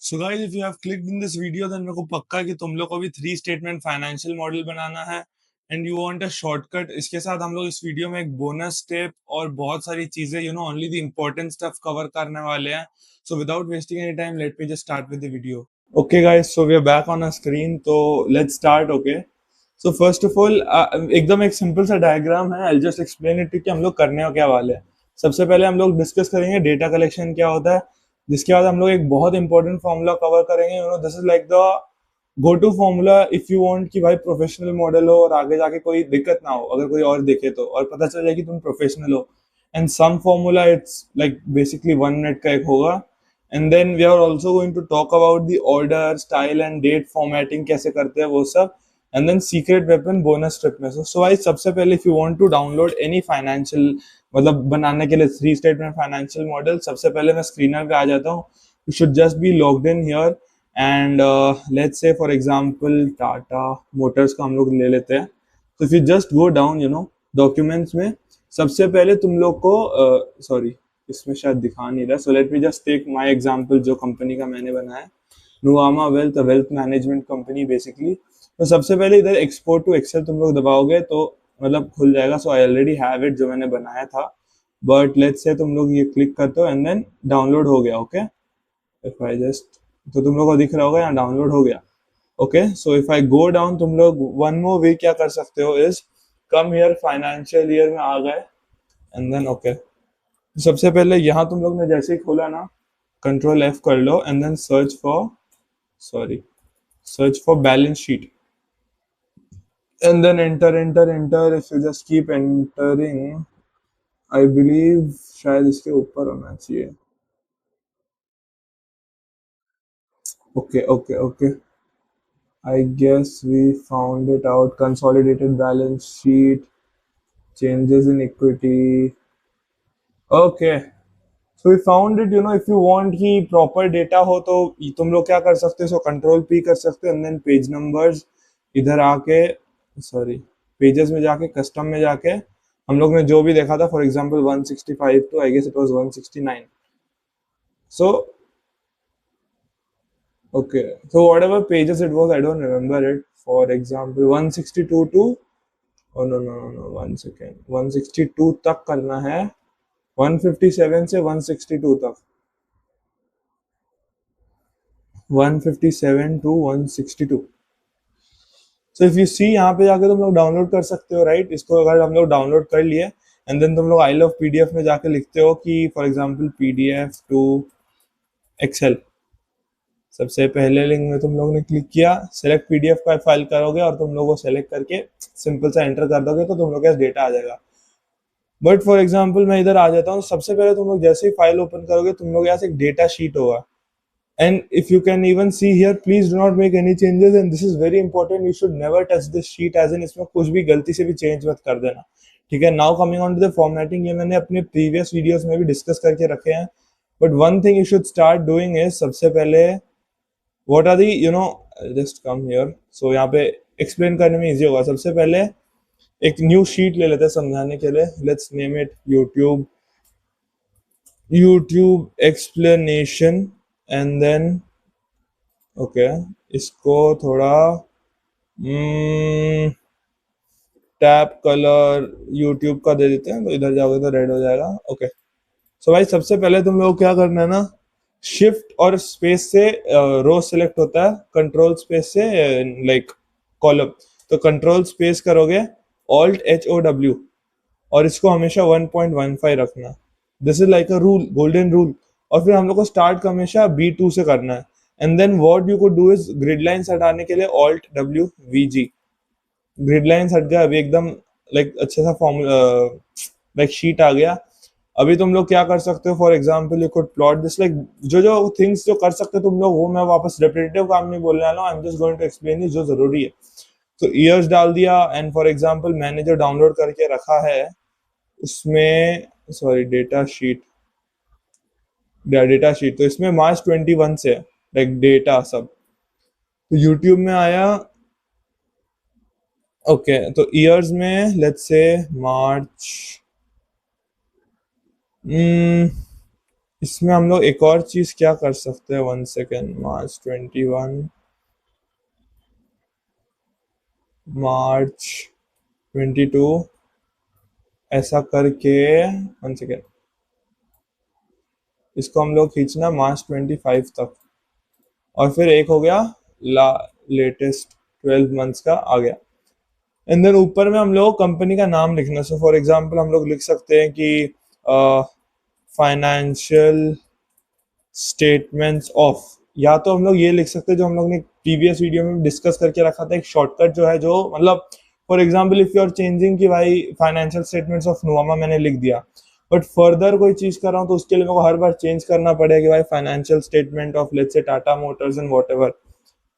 So guys if you have clicked in this video then मेरे को पक्का है कि तुम लोग को भी थ्री स्टेटमेंट फाइनेंशियल मॉडल बनाना है and you want a shortcut. इसके साथ हम लोग इस वीडियो में एक बोनस स्टेप और बहुत सारी चीजें only the important stuff cover करने वाले हैं। So without wasting any time let me just start with the video. Okay guys, so we are back on a screen, तो let's start. Okay, so first of all एकदम एक simple सा diagram है। I just explain it कि हम लोग करने क्या वाले हैं। सबसे पहले हम लोग डिस्कस करेंगे डेटा कलेक्शन क्या होता है, जिसके बाद हम लोग एक बहुत इंपॉर्टेंट फॉर्मूला कवर करेंगे। This is like the go to formula if you want कि भाई प्रोफेशनल मॉडल हो और आगे जाके कोई दिक्कत ना हो, अगर कोई और देखे तो, और पता चल जाए कि तुम प्रोफेशनल हो। And some formula it's like basically 1 minute का एक होगा। And then we are also going to talk about the order style and date formatting कैसे करते हैं वो सब। And then secret weapon bonus trip में से। सो भाई सबसे पहले if you want to download any financial मतलब बनाने के लिए थ्री स्टेटमेंट फाइनेंशियल मॉडल, सबसे पहले मैं स्क्रीनर पे आ जाता हूँ। You should just be logged in here and let's say for example Tata Motors का हम लोग ले लेते हैं। तो if you just go down documents में, सबसे पहले तुम लोग को सॉरी इसमें शायद दिखा नहीं रहा, so let me just take my example जो कंपनी का मैंने बनाया है, Nuvama wealth, wealth management company basically. तो सबसे पहले इधर एक्सपोर्ट टू एक्सेल तुम लोग दबाओगे तो मतलब खुल जाएगा। सो आई ऑलरेडी हैव इट जो मैंने बनाया था, बट लेट्स से तुम लोग ये क्लिक करते हो एंड देन डाउनलोड हो गया। ओके, इफ आई जस्ट, तो तुम लोग को दिख रहा होगा यहाँ डाउनलोड हो गया। Okay, so if I go down, तुम लोग वन मोर वे क्या कर सकते हो is come here, financial year में आ गए एंड देन ओके। सबसे पहले यहाँ तुम लोग ने जैसे ही खोला ना, कंट्रोल एफ कर लो and then sorry search for balance sheet and then enter if you just keep entering, I believe शायद इसके ऊपर होना चाहिए। Okay, I guess we found it out. Consolidated balance sheet, changes in equity. Okay, so we found it. If you want कि proper data हो तो तुम लोग क्या कर सकते हो, so control P कर सकते हो and then page numbers इधर आके, सॉरी पेजेस में जाके कस्टम में जाके हम लोग ने जो भी देखा था, for example 165 to I guess it was 169। So okay, so whatever pages it was, I don't remember it. For example 162 to, oh no, 1 second, 162 तक करना है, 157 से 162 तक, 157 to 162। So if you see यहाँ पे जाके तुम लोग डाउनलोड कर सकते हो, राइट। इसको अगर हम लोग डाउनलोड कर लिए एंड देन तुम लोग आई लव पीडीएफ में जाके लिखते हो कि for example PDF to Excel, सबसे पहले लिंक में तुम लोग ने क्लिक किया, सेलेक्ट पीडीएफ का फाइल करोगे और तुम लोग को सेलेक्ट करके सिंपल सा एंटर कर दोगे तो तुम लोग का डेटा आ जाएगा। बट फॉर एग्जांपल मैं इधर आ जाता हूँ, सबसे पहले तुम लोग जैसे ही फाइल ओपन करोगे तुम लोग यहाँ से एक डेटा शीट होगा। And if you can even see here, please do not make any changes, and this is very important. You should never touch this sheet, as in इसमें कुछ भी गलती से भी चेंज मत कर देना, ठीक है। Now coming on to the formatting, ये मैंने अपने प्रीवियस वीडियोस में भी डिस्कस करके रखे हैं, but one thing you should start doing is, सबसे पहले what are the just come here, so यहाँ पे एक्सप्लेन करने में इजी होगा। सबसे पहले एक न्यू शीट ले लेते हैं समझाने के लिए, let's name it YouTube explanation and then okay, इसको थोड़ा टैप कलर यूट्यूब का दे देते हैं, तो इधर जाओगे तो रेड हो जाएगा। ओके, सो भाई सबसे पहले तुम लोग क्या करना है ना, शिफ्ट और स्पेस से रो सिलेक्ट होता है, कंट्रोल स्पेस से लाइक कॉलम, तो कंट्रोल स्पेस करोगे, ऑल्ट एच ओ डब्ल्यू, और इसको हमेशा 1.15 रखना। This is like a rule, golden rule. और फिर हम लोग को स्टार्ट हमेशा B2 से करना है। And then what you could do is, grid lines हटाने के लिए Alt W V G, grid lines हट गया, अभी एकदम लाइक अच्छे सा फॉर्मूला लाइक शीट आ गया। अभी तुम लोग क्या कर सकते हो, for example you could plot this like, जो जो थिंग्स जो कर सकते हो तुम लोग, वो मैं वापस रेपिटेटिव काम नहीं बोलने वाला हूँ, I am just going to explain जो जरूरी है। तो ईयर्स डाल दिया, एंड फॉर एग्जाम्पल मैंने जो डाउनलोड करके रखा है उसमें, सॉरी डेटा शीट, तो इसमें मार्च 21 से लाइक डेटा सब, तो यूट्यूब में आया। ओके, तो ईयर्स में लेट्स से मार्च, इसमें हम लोग एक और चीज क्या कर सकते हैं, 1 सेकेंड, मार्च 21, मार्च 22, ऐसा करके 1 सेकेंड, इसको हम लोग खींचना मार्च 25 तक, और फिर एक हो गया ला लेटेस्ट 12 मंथ्स का आ गया। एंड देन ऊपर में हम लोग कंपनी का नाम लिखना। सो फॉर एग्जांपल हम लोग लिख सकते हैं कि फाइनेंशियल स्टेटमेंट्स ऑफ, या तो हम लोग ये लिख सकते हैं जो हम लोग ने प्रीवियस वीडियो में डिस्कस करके रखा था, एक शॉर्टकट जो है, जो मतलब for example if you are changing कि भाई फाइनेंशियल स्टेटमेंट्स ऑफ नुआमा मैंने लिख दिया, बट फर्दर कोई चीज कर रहा हूँ तो उसके लिए मेरे को हर बार चेंज करना पड़ेगा कि भाई financial statement of let's say Tata Motors and what,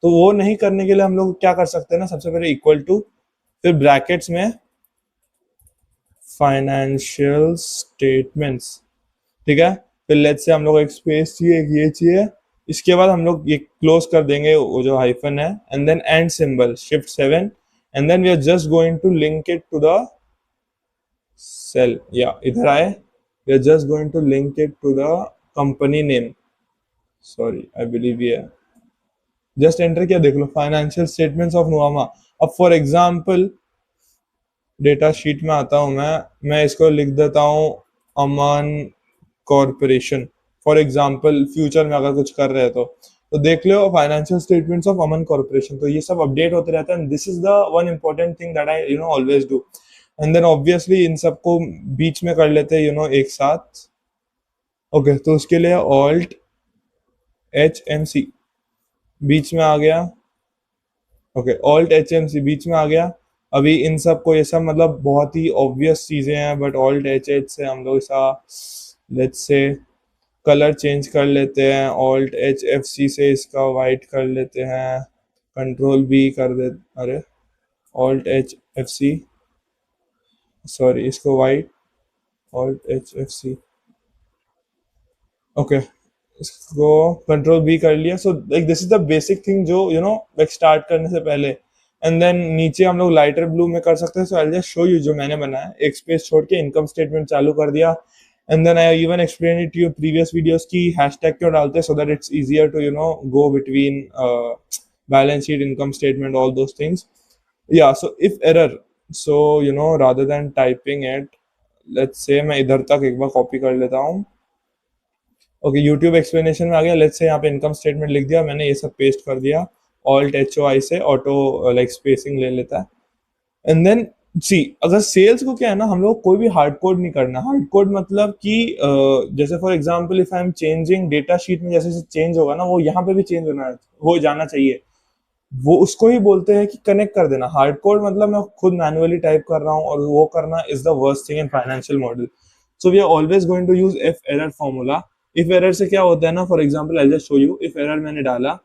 तो वो नहीं करने के लिए हम लोग क्या कर सकते हैं ना, सबसे पहले इक्वल टू, फिर ब्रैकेट्स में फाइनेंशियल स्टेटमेंट्स, ठीक है, फिर लेट्स से हम लोग एक स्पेस चाहिए, एक ये चाहिए, इसके बाद हम लोग ये क्लोज कर देंगे वो जो हाइफन है, and then and symbol Shift 7, and then we are just going to link it to the cell, या इधर आए, we are just going to link it to the company name, sorry I believe ये just enter किया, देख लो financial statements of Nuvama. अब for example data sheet में आता हूं मैं इसको लिख देता हूं Aman corporation, for example future में अगर कुछ कर रहे हैं तो देख लो financial statements of Aman corporation, तो ये सब अपडेट होते रहते हैं, this is the one important thing that I always do. And then obviously इन सबको बीच में कर लेते हैं एक साथ, ओके, तो उसके लिए Alt HMC बीच में आ गया, ओके, Alt HMC बीच में आ गया। अभी इन सब को, ये सब मतलब बहुत ही ऑब्वियस चीजें हैं, बट Alt H से हम लोग ऐसा लेट्स से कलर चेंज कर लेते हैं, Alt HFC से इसका वाइट कर लेते हैं, Ctrl V कर दे, अरे Alt HFC, सॉरी इसको वाइट, Alt HFC, ओके, इसको Ctrl V कर लिया। So like this is the basic thing जो लाइक स्टार्ट करने से पहले, एंड देन नीचे हम लोग लाइटर ब्लू में कर सकते हैं। सो आई जस्ट शो यू जो मैंने बनाया, एक स्पेस छोड़ के इनकम स्टेटमेंट चालू कर दिया, and then I even explain it to previous videos की हैशटैग क्यों डालते हैं, so that it's easier to go between balance sheet, income statement, all those things, या so if error, so rather than typing it, let's say मैं इधर तक एक बार copy कर लेता हूँ, ओके, यूट्यूब एक्सप्लेनेशन में आ गया, लेट्स से यहाँ पे इनकम स्टेटमेंट लिख दिया मैंने, ये सब पेस्ट कर दिया, Alt HOI से ऑटो लाइक स्पेसिंग ले लेता है, एंड देन सी अगर सेल्स को क्या है ना, हम लोग कोई भी हार्ड कोड नहीं करना। हार्ड कोड मतलब कि जैसे for example if I am changing data sheet में जैसे चेंज होगा ना, वो यहाँ पे भी चेंज हो जाना चाहिए, वो उसको ही बोलते हैं कि कनेक्ट कर देना। हार्ड कोड मतलब मैं खुद मैनुअली टाइप कर रहा हूँ, और वो करना is the worst thing in financial model. So we are always going to use if error formula. If error से क्या होता है ना, for example I just show you, if error मैंने डाला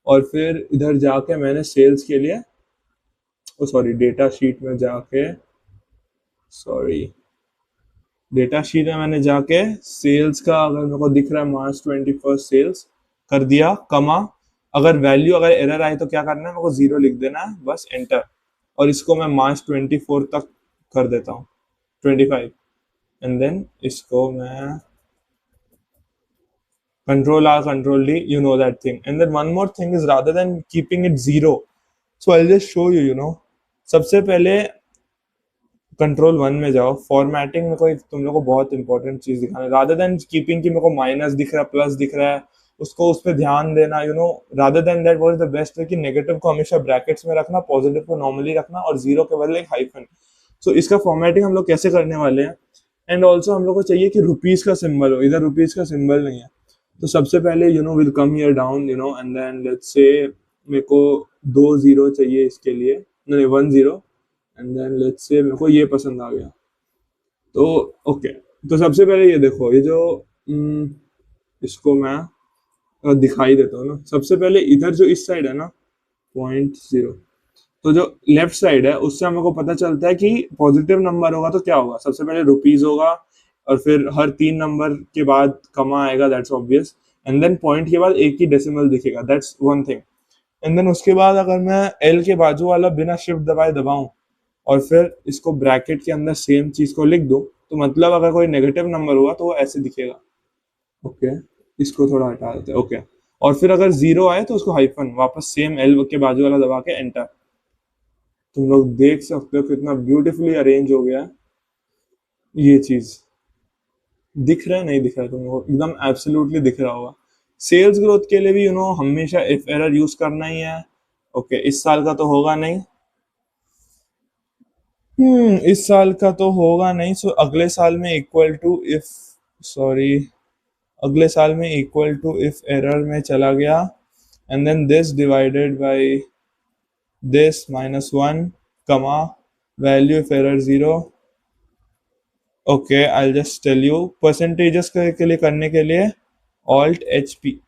और फिर इधर जाके मैंने सेल्स के लिए, सॉरी डेटा शीट में जाके, सॉरी डेटा शीट में मैंने जाके सेल्स का अगर मेरे को दिख रहा है March 21 सेल्स कर दिया, कमा, अगर वैल्यू अगर एरर आई तो क्या करना है, मेरे को 0 लिख देना है, बस एंटर, और इसको मैं March 24 तक कर देता हूँ, 25, एंड देन इसको मैं Ctrl+R Ctrl+D, that thing, and then one more thing is rather than keeping it 0, so I'll just show you, सबसे पहले Ctrl+1 में जाओ, फॉर्मेटिंग में कोई तुम लोग को बहुत इंपॉर्टेंट चीज दिखाना है, रादर देन कीपिंग की मेरे को माइनस दिख रहा है, प्लस दिख रहा है, उसको उस पर ध्यान देना, rather than that what is the best way कि नेगेटिव को हमेशा ब्रैकेट्स में रखना, पॉजिटिव को नॉर्मली रखना, और 0 के बदले एक हाइफन। सो इसका फॉर्मेटिंग हम लोग कैसे करने वाले हैं, एंड ऑल्सो हम लोग को चाहिए कि रुपीज का सिंबल हो, इधर रुपीज का सिंबल नहीं है, तो सबसे पहले will come here down, and then let's say मेरे को 2 0 चाहिए इसके लिए, नहीं 1 0, एंड देन लेट्स से मेरे को ये पसंद आ गया, तो ओके, तो सबसे पहले ये देखो, ये जो इसको मैं दिखाई देता हूँ ना, सबसे पहले इधर जो इस साइड है ना 0.0, तो जो लेफ्ट साइड है उससे हमको पता चलता है कि पॉजिटिव नंबर होगा तो क्या होगा, सबसे पहले रुपीज होगा, और फिर हर 3 नंबर के बाद कमा आएगा, that's obvious, and then point के बाद एक ही डेसिमल दिखेगा, that's one thing, and then उसके बाद अगर मैं एल के बाजू वाला बिना शिफ्ट दबाए दबाऊं और फिर इसको ब्रैकेट के अंदर सेम चीज को लिख दूं, तो मतलब अगर कोई नेगेटिव नंबर हुआ तो वो ऐसे दिखेगा, ओके, इसको थोड़ा हटा देते हैं। ओके, और फिर अगर जीरो आए तो उसको हाइफन वापस सेम एल के बाजू वाला दबा के एंटर। तुम लोग देख सकते हो कितना ब्यूटीफुली अरेंज हो गया है ये चीज। दिख रहा है नहीं दिख रहा है तुमको, एकदम एब्सोल्युटली दिख रहा होगा। सेल्स ग्रोथ के लिए भी हमेशा इफ एरर यूज करना ही है। ओके, इस साल का तो होगा नहीं। इस साल का तो होगा नहीं, सो अगले साल में इक्वल टू इफ, सॉरी, अगले साल में इक्वल टू इफ एरर में चला गया, and then this divided by this minus one, comma value if error zero. Okay, I just tell you percentages के लिए करने के लिए alt H P,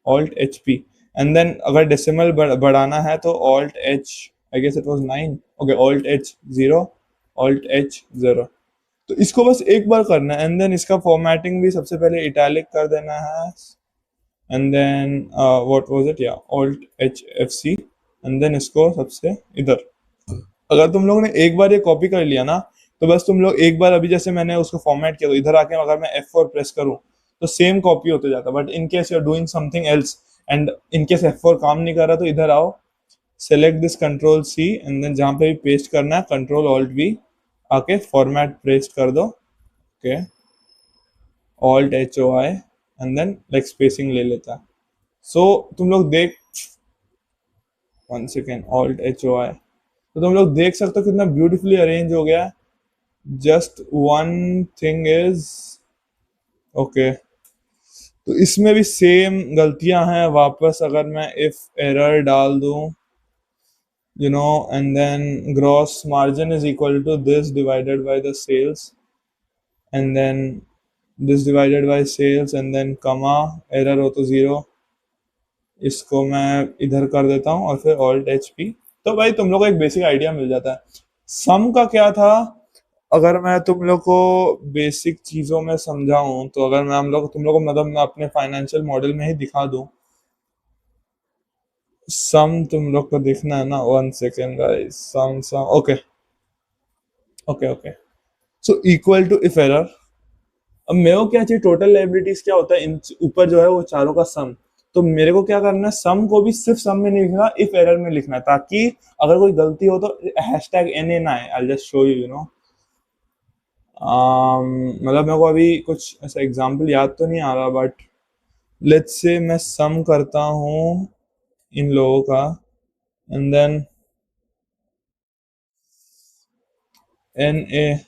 alt H P, and then अगर decimal बढ़ाना है तो ऑल्ट एच, I guess it was 9। Okay, alt H zero, alt H zero. तो इसको बस एक बार करना है, एंड देन इसका फॉर्मेटिंग भी सबसे पहले इटैलिक कर देना है, and then what was it, या alt H F C, and then इसको सबसे इधर। अगर तुम लोगों ने एक बार ये कॉपी कर लिया ना, तो बस तुम लोग एक बार अभी जैसे मैंने उसको फॉर्मेट किया तो इधर आके अगर मैं F4 प्रेस करूं तो सेम कॉपी होते जाता। But in case you are doing something else and in case F4 काम नहीं कर रहा, तो इधर आओ, select this control C, and then जहां पे भी पेस्ट करना है कंट्रोल ऑल्ट वी, आके फॉर्मेट पेस्ट कर दो। Okay, alt H O I, and then like spacing ले लेता है। सो तुम लोग देख, one second, alt H O I, तो तुम लोग देख सकते हो कितना ब्यूटीफुली अरेंज हो गया है। Just one thing is, okay, तो इसमें भी सेम गलतियां हैं। वापस अगर मैं इफ एरर डाल दूं, and then gross margin is equal to this divided by the sales, and then this divided by sales, and then comma, error हो तो जीरो, इसको मैं इधर कर देता हूँ और फिर ऑल्ट एच पी। तो भाई तुम लोग को एक बेसिक आइडिया मिल जाता है। सम का क्या था, अगर मैं तुम लोग को बेसिक चीजों में समझाऊं, तो अगर मैं हम लोग तुम लोग को मतलब मैं अपने फाइनेंशियल मॉडल में ही दिखा दूं, सम तुम लोग को देखना है ना, one second guys, sum sum, okay, okay, okay, so equal to if error. अब मेरे को क्या चाहिए, टोटल लाइबिलिटीज क्या होता है, इन ऊपर जो है वो चारों का सम। तो मेरे को क्या करना है, सम को भी सिर्फ सम में नहीं लिखना, इफ एरर में लिखना है, ताकि अगर कोई गलती हो तो हैशटैग एन ए ना आए। आई जस्ट शो यू, मतलब मेरे को अभी कुछ ऐसा एग्जांपल याद तो नहीं आ रहा, बट लेट्स से मैं सम करता हूँ इन लोगों का, and then N A,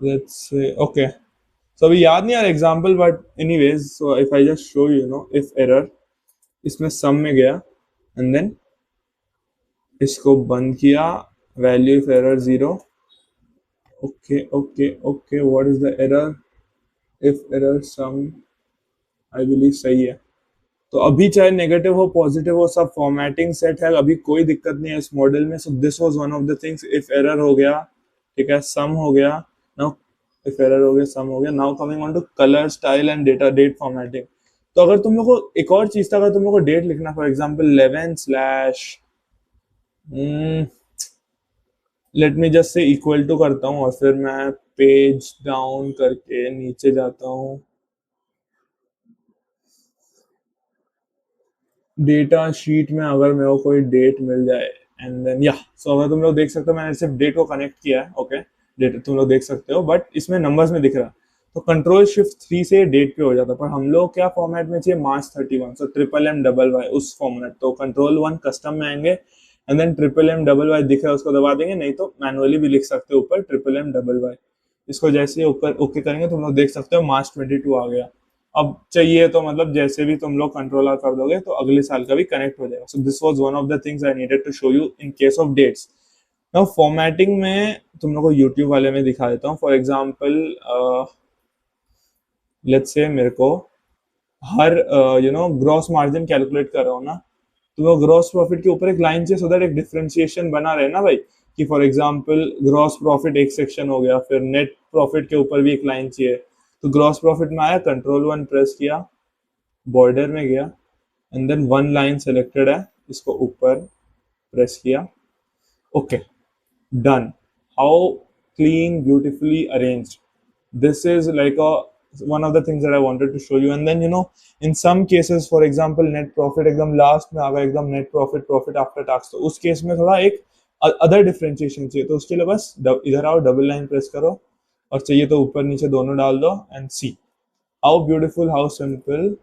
let's say, okay, so अभी याद नहीं आ रहा example, but anyways, so if I just show you, if error, इसमें सम में गया, एंड देन इसको बंद किया, value if error zero. Okay, okay, okay, what is the error, if error sum, I believe सही है। तो अभी चाहे नेगेटिव हो पॉजिटिव हो, सब फॉर्मेटिंग सेट है, अभी कोई दिक्कत नहीं है इस मॉडल में। सो this was one of the things, if error हो गया, ठीक है, सम हो गया। नाउ इफ एरर हो गया, सम हो गया। Now coming on to colour style and data date formatting. तो अगर तुम लोग को एक और चीज था, अगर तुम लोग को डेट लिखना, for example 11 slash, let me just say equal to करता हूँ, और फिर मैं पेज डाउन करके नीचे जाता हूँ, डेटा शीट में अगर मेरे को कोई डेट मिल जाए, एंड देन या, सो अगर तुम लोग देख सकते हो मैंने सिर्फ डेट को कनेक्ट किया है। ओके, डेट तुम लोग देख सकते हो, बट इसमें नंबर्स में दिख रहा है। तो कंट्रोल शिफ्ट 3 से डेट पे हो जाता है, पर हम लोग क्या फॉर्मेट में चाहिए, March 31, so triple M double Y उस फॉर्मेट। तो कंट्रोल वन कस्टम में आएंगे, and then triple M double Y दिख रहा है उसको दबा देंगे, नहीं तो मैनुअली भी लिख सकते हो ऊपर ट्रिपल एम डबल वाई। इसको जैसे ही ऊपर ओके करेंगे, तुम लोग देख सकते हो मार्च 22 आ गया। अब चाहिए तो मतलब जैसे भी तुम लोग कंट्रोल आर कर दोगे तो अगले साल का भी कनेक्ट हो जाएगा। So this was one of the things I needed to show you in case of dates. Now formatting में तुम लोग को यूट्यूब वाले में दिखा देता हूँ। फॉर एग्जांपल लेट्स से मेरे को हर ग्रॉस मार्जिन कैलकुलेट कर रहा हूँ ना, तो वो ग्रॉस प्रॉफिट के ऊपर एक लाइन चाहिए, सो दैट एक डिफरेंशिएशन बना रहे ना भाई, कि फॉर एग्जांपल ग्रॉस प्रॉफिट एक सेक्शन हो गया, फिर नेट प्रॉफिट के ऊपर भी एक लाइन चाहिए। तो ग्रॉस प्रॉफिट में आया, कंट्रोल वन प्रेस किया, बॉर्डर में गया, and then one line selected है, इसको ऊपर प्रेस किया, okay, done. How clean, beautifully arranged, this is like a one of the things that I wanted to show you. And then in some cases, for example, net profit एकदम last में आ गया, एकदम net profit, profit after tax, तो उस case में थोड़ा एक other differentiation चाहिए, तो उसके लिए बस इधर आओ, डबल लाइन प्रेस करो, और चाहिए तो ऊपर नीचे दोनों डाल दो, and see how beautiful, how simple.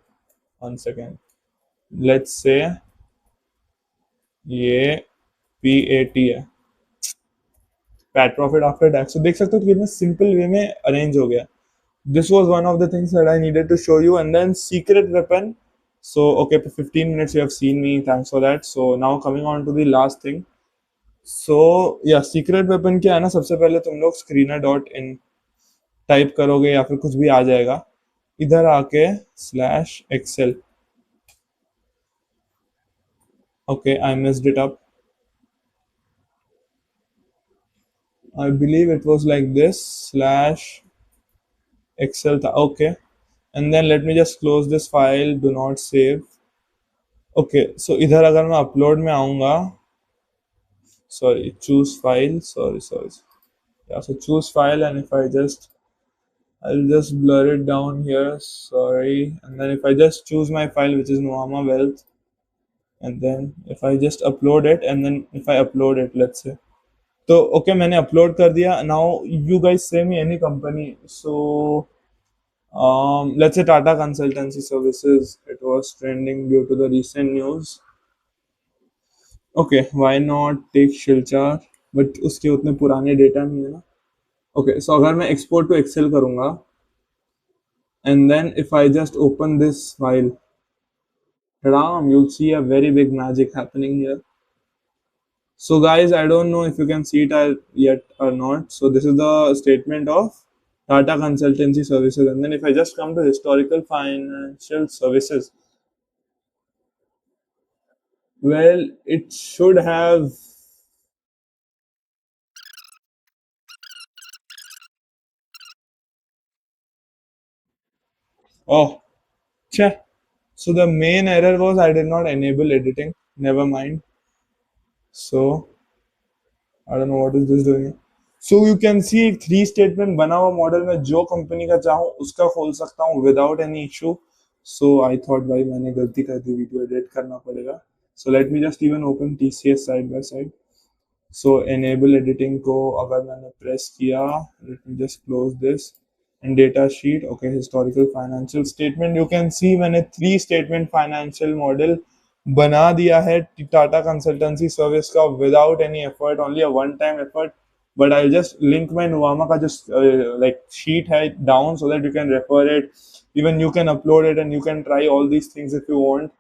One second, let's say ये PAT है, पैट प्रॉफिट आफ्टर टैक्स. तो देख सकते हो कितने सिंपल वे में अरेंज हो गया. This was one of the things that I needed to show you. And then secret weapon. So okay, for 15 minutes you have seen me. Thanks for that. So now coming on to the last thing. So yeah, secret weapon क्या है ना, सबसे पहले तुम लोग screener.in type करोगे या फिर कुछ भी आ जाएगा, इधर आके /excel. Okay, I messed it up. I believe it was like this /excel था. Okay, and then let me just close this file. Do not save. Okay, so इधर अगर मैं अपलोड में आऊंगा, sorry, choose file, sorry, yeah, so choose file, and if I'll just blur it down here, sorry, and then if I just choose my file, which is Nuama Wealth, and then if I just upload it, and then if I upload it, let's say, तो okay, मैंने upload कर दिया. Now you guys say me any company. So let's say Tata Consultancy Services, it was trending due to the recent news. Okay, why not take Shilchar, but उसके उतने पुराने data नहीं है ना. Okay, so अगर मैं export to Excel करूँगा, and then if I just open this file, Ram, you'll see a very big magic happening here. So guys, I don't know if you can see it yet or not. So this is the statement of Tata Consultancy Services, and then if I just come to historical financial services, well, it should have. Oh, Cheh. So the main error was I did not enable editing. Never mind. So I don't know what is this doing. So you can see एक three statement बना हुआ model में जो company का चाहूँ उसका खोल सकता हूँ without any issue. So I thought भाई मैंने गलती कर दी, वीडियो एडिट करना पड़ेगा. सो let me just even open TCS side by side. So enable editing को अगर मैंने प्रेस किया, late me just close this, and data sheet, okay, historical financial statement, you can see मैंने थ्री स्टेटमेंट फाइनेंशियल मॉडल बना दिया है Tata consultancy service का without any effort, only a one time effort. But I'll just link my Nuama ka just like sheet hai down so that you can refer it. Even you can upload it and you can try all these things if you want.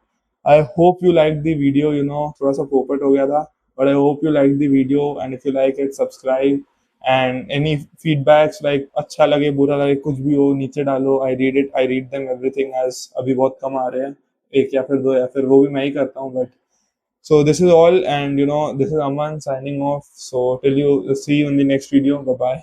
I hope you liked the video. थोड़ा सा पोपट हो गया था, but I hope you liked the video, and if you like it, subscribe. And any feedbacks like अच्छा लगे बुरा लगे कुछ भी हो नीचे डालो. I read it, I read them everything, as अभी बहुत कम आ रहे हैं, एक या फिर दो, या फिर वो भी मैं ही करता हूँ. But so this is all, and this is Aman signing off. So till you see you in the next video. Bye bye.